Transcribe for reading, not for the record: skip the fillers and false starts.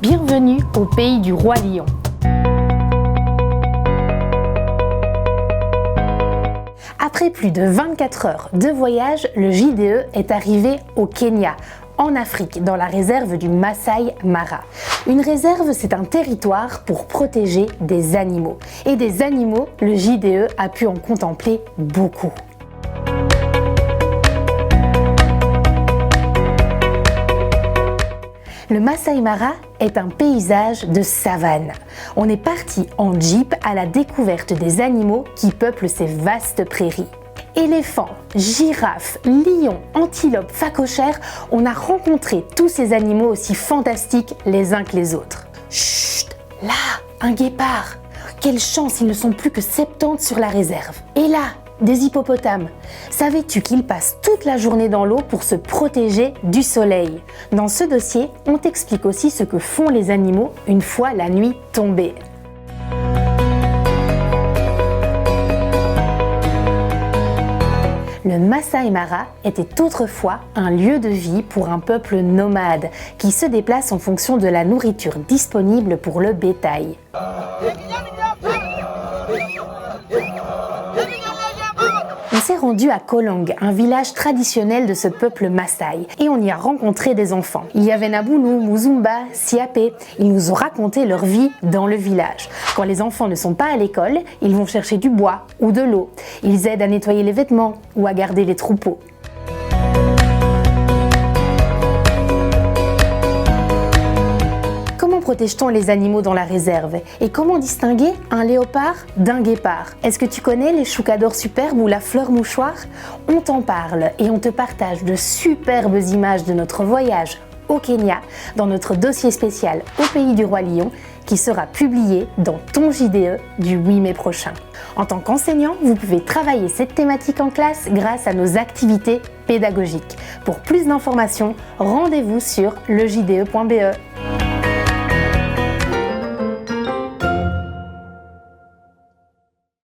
Bienvenue au pays du roi lion. Après plus de 24 heures de voyage, le JDE est arrivé au Kenya, en Afrique, dans la réserve du Masai Mara. Une réserve, c'est un territoire pour protéger des animaux. Et des animaux, le JDE a pu en contempler beaucoup. Le Masai Mara est un paysage de savane. On est parti en jeep à la découverte des animaux qui peuplent ces vastes prairies. Éléphants, girafes, lions, antilopes, phacochères, on a rencontré tous ces animaux aussi fantastiques les uns que les autres. Chut, là, un guépard. Quelle chance, ils ne sont plus que 70 sur la réserve. Et là, des hippopotames. Savais-tu qu'ils passent toute la journée dans l'eau pour se protéger du soleil? Dans ce dossier, on t'explique aussi ce que font les animaux une fois la nuit tombée. Le Masai Mara était autrefois un lieu de vie pour un peuple nomade qui se déplace en fonction de la nourriture disponible pour le bétail. On s'est rendu à Kolong, un village traditionnel de ce peuple Maasai, et on y a rencontré des enfants. Il y avait Nabulu, Muzumba, Siapé. Ils nous ont raconté leur vie dans le village. Quand les enfants ne sont pas à l'école, ils vont chercher du bois ou de l'eau. Ils aident à nettoyer les vêtements ou à garder les troupeaux. Comment protège-t-on les animaux dans la réserve? Et comment distinguer un léopard d'un guépard? Est-ce que tu connais les choucadors superbes ou la fleur mouchoir? On t'en parle et on te partage de superbes images de notre voyage au Kenya dans notre dossier spécial au pays du roi lion qui sera publié dans ton JDE du 8 mai prochain. En tant qu'enseignant, vous pouvez travailler cette thématique en classe grâce à nos activités pédagogiques. Pour plus d'informations, rendez-vous sur lejde.be.